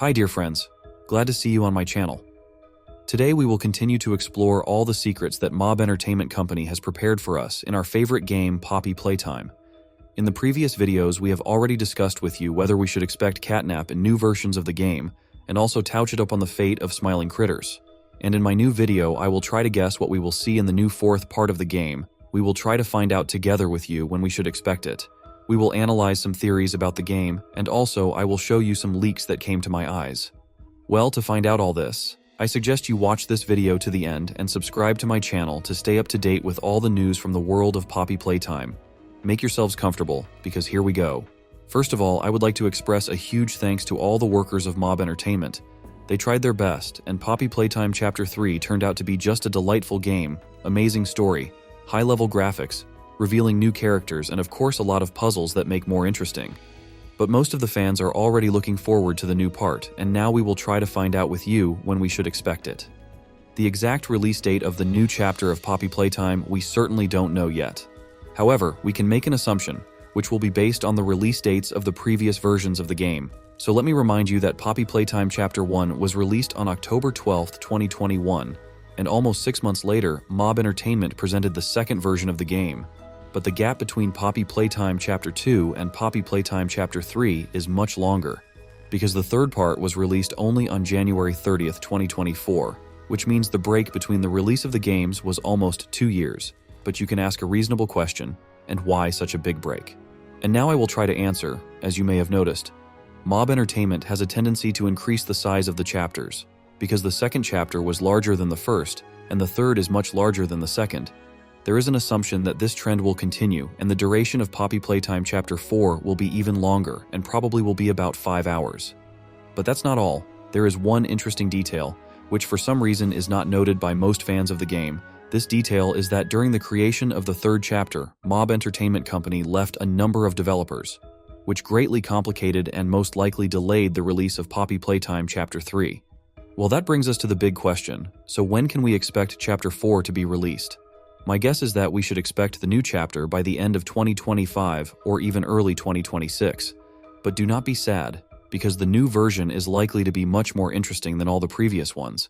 Hi dear friends, glad to see you on my channel. Today we will continue to explore all the secrets that Mob Entertainment Company has prepared for us in our favorite game, Poppy Playtime. In the previous videos we have already discussed with you whether we should expect catnap in new versions of the game, and also touch it up on the fate of smiling critters. And in my new video I will try to guess what we will see in the new fourth part of the game. We will try to find out together with you when we should expect it. We will analyze some theories about the game, and also I will show you some leaks that came to my eyes. Well, to find out all this, I suggest you watch this video to the end and subscribe to my channel to stay up to date with all the news from the world of Poppy Playtime. Make yourselves comfortable, because here we go. First of all, I would like to express a huge thanks to all the workers of Mob Entertainment. They tried their best, and Poppy Playtime Chapter 3 turned out to be just a delightful game, amazing story, high-level graphics, revealing new characters, and of course a lot of puzzles that make more interesting. But most of the fans are already looking forward to the new part, and now we will try to find out with you when we should expect it. The exact release date of the new chapter of Poppy Playtime we certainly don't know yet. However, we can make an assumption, which will be based on the release dates of the previous versions of the game. So let me remind you that Poppy Playtime Chapter 1 was released on October 12th, 2021, and almost 6 months later, Mob Entertainment presented the second version of the game. But the gap between Poppy Playtime Chapter 2 and Poppy Playtime Chapter 3 is much longer, because the third part was released only on January 30th, 2024, which means the break between the release of the games was almost 2 years. But you can ask a reasonable question, and why such a big break? And now I will try to answer. As you may have noticed, Mob Entertainment has a tendency to increase the size of the chapters, because the second chapter was larger than the first, and the third is much larger than the second. There is an assumption that this trend will continue, and the duration of Poppy Playtime Chapter 4 will be even longer and probably will be about 5 hours. But that's not all. There is one interesting detail, which for some reason is not noted by most fans of the game. This detail is that during the creation of the third chapter, Mob Entertainment Company left a number of developers, which greatly complicated and most likely delayed the release of Poppy Playtime Chapter 3. Well, that brings us to the big question. So when can we expect Chapter 4 to be released? My guess is that we should expect the new chapter by the end of 2025 or even early 2026. But do not be sad, because the new version is likely to be much more interesting than all the previous ones.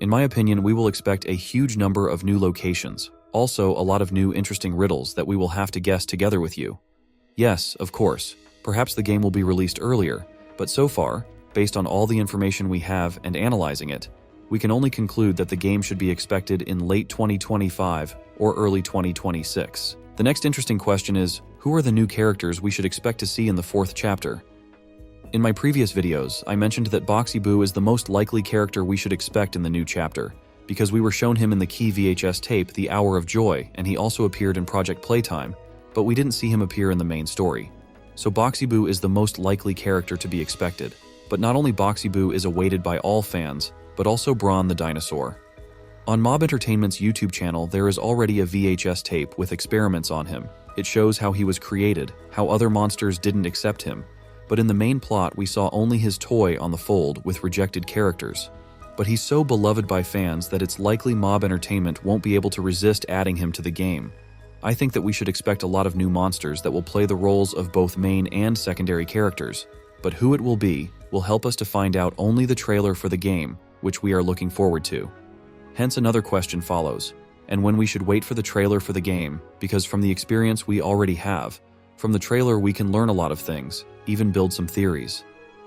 In my opinion, we will expect a huge number of new locations, also a lot of new interesting riddles that we will have to guess together with you. Yes, of course, perhaps the game will be released earlier, but so far, based on all the information we have and analyzing it, we can only conclude that the game should be expected in late 2025 or early 2026. The next interesting question is, who are the new characters we should expect to see in the fourth chapter? In my previous videos, I mentioned that Boxy Boo is the most likely character we should expect in the new chapter, because we were shown him in the key VHS tape, The Hour of Joy, and he also appeared in Project Playtime, but we didn't see him appear in the main story. So Boxy Boo is the most likely character to be expected. But not only Boxy Boo is awaited by all fans, but also Brawn the dinosaur. On Mob Entertainment's YouTube channel, there is already a VHS tape with experiments on him. It shows how he was created, how other monsters didn't accept him, but in the main plot we saw only his toy on the fold with rejected characters. But he's so beloved by fans that it's likely Mob Entertainment won't be able to resist adding him to the game. I think that we should expect a lot of new monsters that will play the roles of both main and secondary characters, but who it will be will help us to find out only the trailer for the game, which we are looking forward to. Hence another question follows, and when we should wait for the trailer for the game, because from the experience we already have, from the trailer we can learn a lot of things, even build some theories.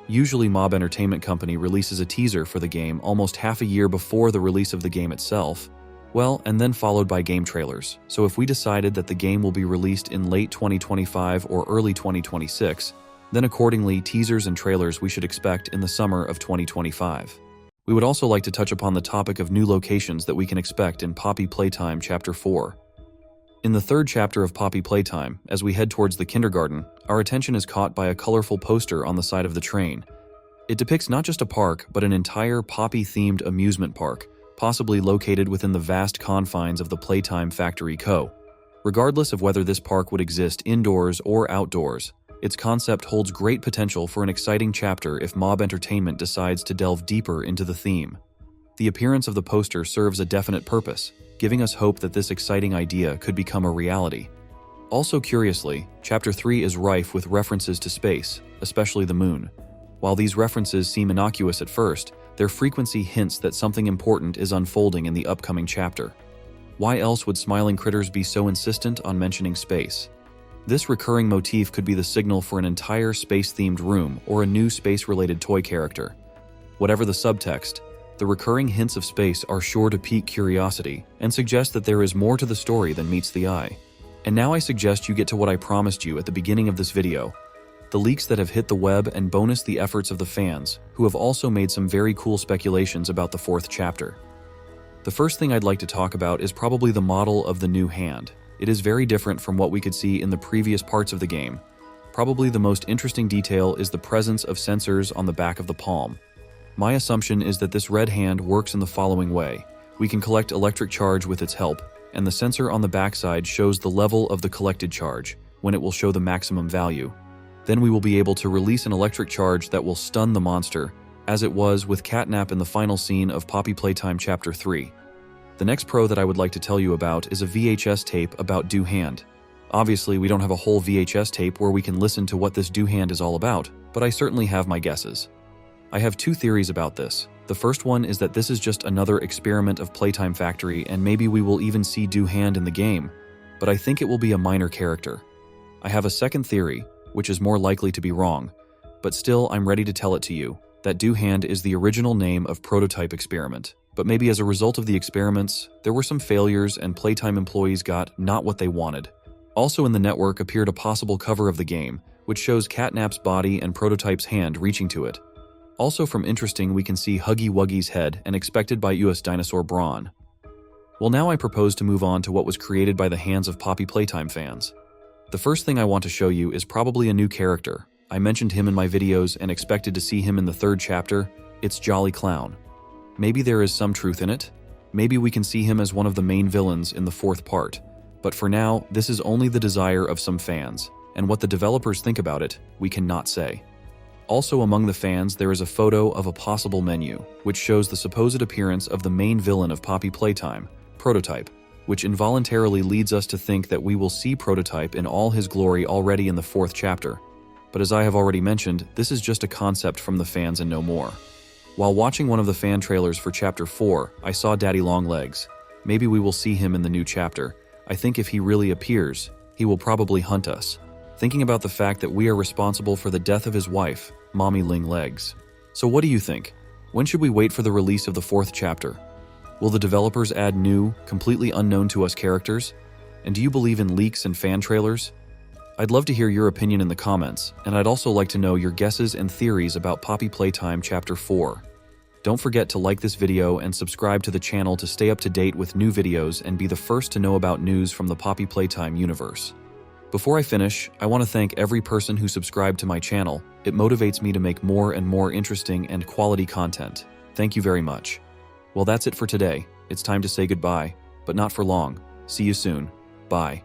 Usually Mob Entertainment Company releases a teaser for the game almost half a year before the release of the game itself, well, and then followed by game trailers. So if we decided that the game will be released in late 2025 or early 2026, then accordingly teasers and trailers we should expect in the summer of 2025. We would also like to touch upon the topic of new locations that we can expect in Poppy Playtime Chapter 4. In the third chapter of Poppy Playtime, as we head towards the kindergarten, our attention is caught by a colorful poster on the side of the train. It depicts not just a park, but an entire Poppy-themed amusement park, possibly located within the vast confines of the Playtime Factory Co. Regardless of whether this park would exist indoors or outdoors, its concept holds great potential for an exciting chapter if Mob Entertainment decides to delve deeper into the theme. The appearance of the poster serves a definite purpose, giving us hope that this exciting idea could become a reality. Also curiously, Chapter 3 is rife with references to space, especially the moon. While these references seem innocuous at first, their frequency hints that something important is unfolding in the upcoming chapter. Why else would smiling critters be so insistent on mentioning space? This recurring motif could be the signal for an entire space-themed room or a new space-related toy character. Whatever the subtext, the recurring hints of space are sure to pique curiosity and suggest that there is more to the story than meets the eye. And now I suggest you get to what I promised you at the beginning of this video: the leaks that have hit the web and bonus the efforts of the fans, who have also made some very cool speculations about the 4th chapter. The first thing I'd like to talk about is probably the model of the new hand. It is very different from what we could see in the previous parts of the game. Probably the most interesting detail is the presence of sensors on the back of the palm. My assumption is that this red hand works in the following way. We can collect electric charge with its help, and the sensor on the backside shows the level of the collected charge, when it will show the maximum value. Then we will be able to release an electric charge that will stun the monster, as it was with Catnap in the final scene of Poppy Playtime Chapter 3. The next pro that I would like to tell you about is a VHS tape about Do Hand. Obviously, we don't have a whole VHS tape where we can listen to what this Do Hand is all about, but I certainly have my guesses. I have 2 theories about this. The first one is that this is just another experiment of Playtime Factory, and maybe we will even see Do Hand in the game, but I think it will be a minor character. I have a second theory, which is more likely to be wrong, but still I'm ready to tell it to you, that Do Hand is the original name of Prototype Experiment. But maybe as a result of the experiments, there were some failures and Playtime employees got not what they wanted. Also in the network appeared a possible cover of the game, which shows Catnap's body and Prototype's hand reaching to it. Also from Interesting, we can see Huggy Wuggy's head and expected by US Dinosaur Brawn. Well, now I propose to move on to what was created by the hands of Poppy Playtime fans. The first thing I want to show you is probably a new character. I mentioned him in my videos and expected to see him in the 3rd chapter. It's Jolly Clown. Maybe there is some truth in it. Maybe we can see him as one of the main villains in the 4th part. But for now, this is only the desire of some fans, and what the developers think about it, we cannot say. Also among the fans, there is a photo of a possible menu, which shows the supposed appearance of the main villain of Poppy Playtime, Prototype, which involuntarily leads us to think that we will see Prototype in all his glory already in the 4th chapter. But as I have already mentioned, this is just a concept from the fans and no more. While watching one of the fan trailers for Chapter 4, I saw Daddy Longlegs. Maybe we will see him in the new chapter. I think if he really appears, he will probably hunt us, thinking about the fact that we are responsible for the death of his wife, Mommy Ling Legs. So what do you think? When should we wait for the release of the 4th chapter? Will the developers add new, completely unknown to us characters? And do you believe in leaks and fan trailers? I'd love to hear your opinion in the comments, and I'd also like to know your guesses and theories about Poppy Playtime Chapter 4. Don't forget to like this video and subscribe to the channel to stay up to date with new videos and be the first to know about news from the Poppy Playtime universe. Before I finish, I want to thank every person who subscribed to my channel. It motivates me to make more and more interesting and quality content. Thank you very much. Well, that's it for today. It's time to say goodbye, but not for long. See you soon. Bye.